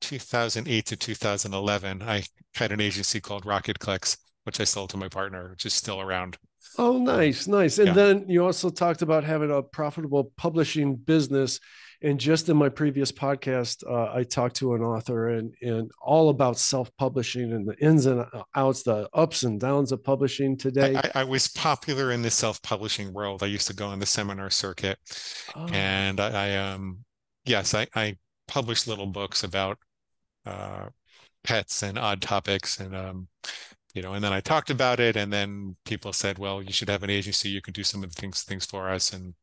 2008 to 2011. I had an agency called Rocket Clicks, which I sold to my partner, which is still around. Oh, nice, nice. And Yeah. then you also talked about having a profitable publishing business. And just in my previous podcast, I talked to an author and all about self-publishing and the ins and outs, the ups and downs of publishing today. I was popular in the self-publishing world. I used to go on the seminar circuit, Ah, and yes, I published little books about uh, pets and odd topics, and then I talked about it, and then people said, "Well, you should have an agency. You can do some of the things for us," and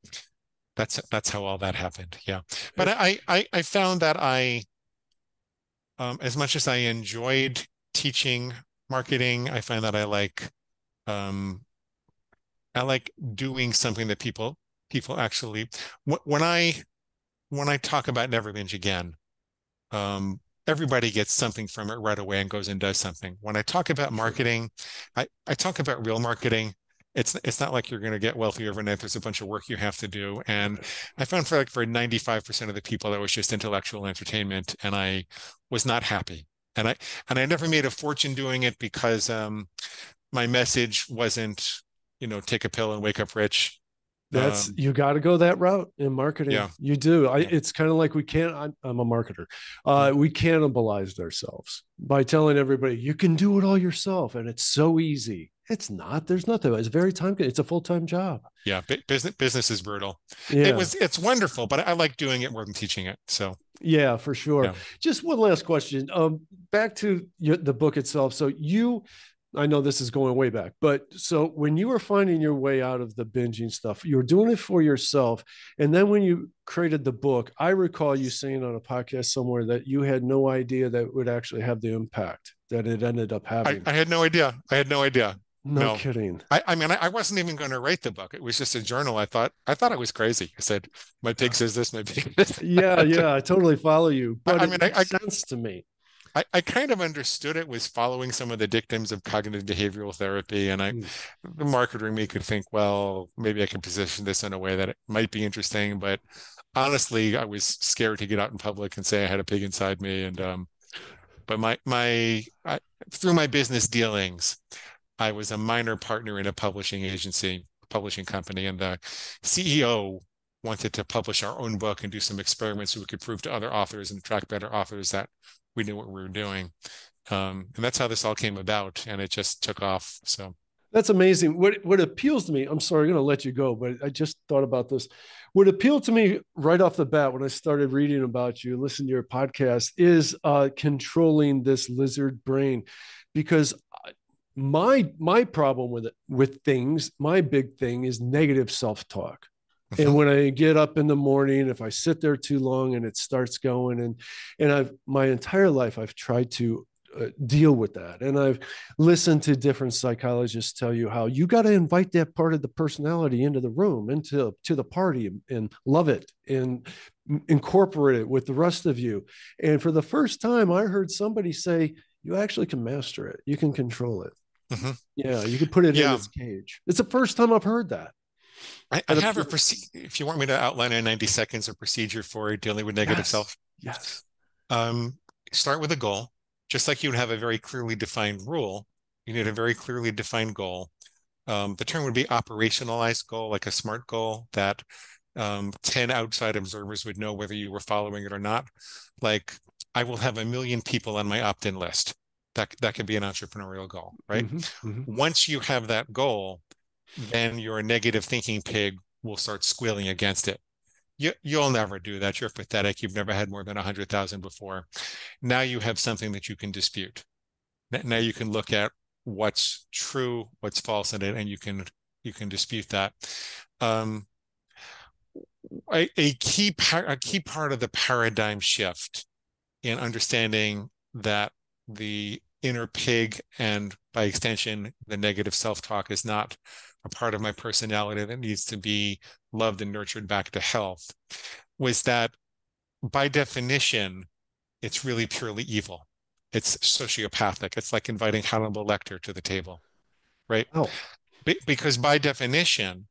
that's how all that happened. Yeah, but I found that as much as I enjoyed teaching marketing, I find that um, I like doing something that people actually when I talk about Never Binge Again, everybody gets something from it right away and goes and does something. When I talk about sure. marketing, I talk about real marketing. It's not like you're going to get wealthy overnight. There's a bunch of work you have to do. And Right. I found for 95% of the people that was just intellectual entertainment, and I was not happy. And I never made a fortune doing it because my message wasn't, take a pill and wake up rich. That's Um, you got to go that route in yeah, marketing. You do. yeah, It's kind of like we can't. I'm a marketer. mm, We cannibalized ourselves by telling everybody you can do it all yourself, and it's so easy. It's not. There's nothing. It's very time. It's a full time job. yeah. Business is brutal. Yeah. It's wonderful, but I like doing it more than teaching it. So Yeah, for sure. yeah. Just one last question. Back to the book itself. So I know this is going way back, but so when you were finding your way out of the binging stuff, you were doing it for yourself. And then when you created the book, I recall you saying on a podcast somewhere that you had no idea that it would actually have the impact that it ended up having. I had no idea. I had no idea. No No. kidding. I mean, I wasn't even going to write the book. It was just a journal. I thought I was crazy. I said, my pig says this, my pig says Yeah, that. yeah, I totally follow you, but I it mean, makes sense to me. I kind of understood it was following some of the dictums of cognitive behavioral therapy. And Mm. the marketer in me could think, well, maybe I can position this in a way that it might be interesting. But honestly, I was scared to get out in public and say I had a pig inside me. But through my business dealings, I was a minor partner in a publishing company, and the CEO wanted to publish our own book and do some experiments so we could prove to other authors and attract better authors that we knew what we were doing. And that's how this all came about, and it just took off. So That's amazing. What appeals to me, I'm sorry, I'm going to let you go, but I just thought about this. What appealed to me right off the bat when I started reading about you, listening to your podcast, is controlling this lizard brain, because my problem with things, my big thing is negative self talk. And mhm. when I get up in the morning, if I sit there too long and it starts going, and I've my entire life I've tried to deal with that, and I've listened to different psychologists tell you how you got to invite that part of the personality into the room, into to the party, and love it and incorporate it with the rest of you. And for the first time, I heard somebody say, "You actually can master it. You can control it. Mhm. Yeah, you can put it in Yeah, its cage." It's the first time I've heard that. I That have appeals. if you want me to outline in 90 seconds a procedure for dealing with negative Yes, self, yes. um, start with a goal. Just like you would have a very clearly defined rule, you need a very clearly defined goal. The term would be operationalized goal, like a SMART goal that 10 outside observers would know whether you were following it or not. Like, I will have 1 million people on my opt-in list. That could be an entrepreneurial goal, right? Mm-hmm, mm-hmm. Once you have that goal, then your negative thinking pig will start squealing against it. You'll never do that. You're pathetic. You've never had more than 100,000 before. Now you have something that you can dispute. Now you can look at what's true, what's false in it, and you can dispute that. A key part of the paradigm shift in understanding that the inner pig, and by extension, the negative self-talk, is not a part of my personality that needs to be loved and nurtured back to health, was that by definition, it's really purely evil. It's sociopathic. It's like inviting Hannibal Lecter to the table, right? Oh, Because by definition,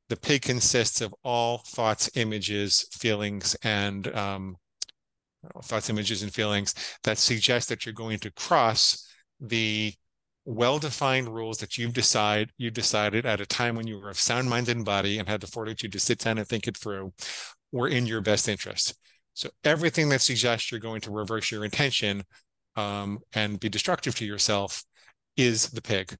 the pig consists of all thoughts, images, feelings, and that suggest that you're going to cross the well-defined rules that you decided at a time when you were of sound mind and body and had the fortitude to sit down and think it through, were in your best interest. So everything that suggests you're going to reverse your intention and be destructive to yourself is the pig.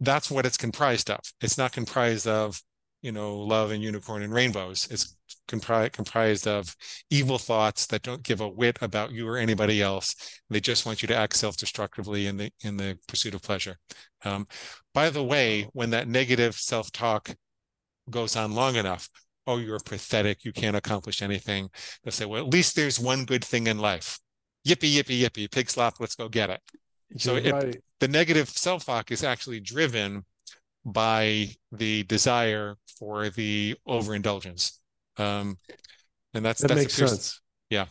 That's what it's comprised of. It's not comprised of, love and unicorn and rainbows. It's comprised of evil thoughts that don't give a whit about you or anybody else. They just want you to act self-destructively in the pursuit of pleasure. By the way, when that negative self-talk goes on long enough, oh, you're pathetic, you can't accomplish anything. They'll say, well, at least there's one good thing in life. Yippee, yippee, yippee, pig slap, let's go get it. So the negative self-talk is actually driven by the desire for the overindulgence. And that makes sense. Yeah.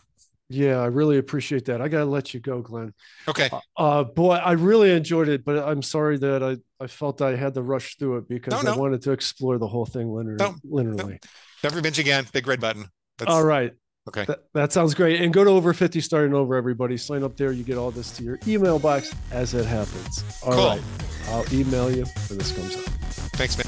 Yeah, I really appreciate that. I got to let you go, Glenn. Okay. Boy, I really enjoyed it, but I'm sorry that I felt I had to rush through it because I wanted to explore the whole thing linearly. Never binge again. Big red button. All right. Okay. That sounds great. And go to Over 50 Starting Over, everybody. Sign up there. You get all this to your email box as it happens. All right. I'll email you when this comes up. Thanks, man.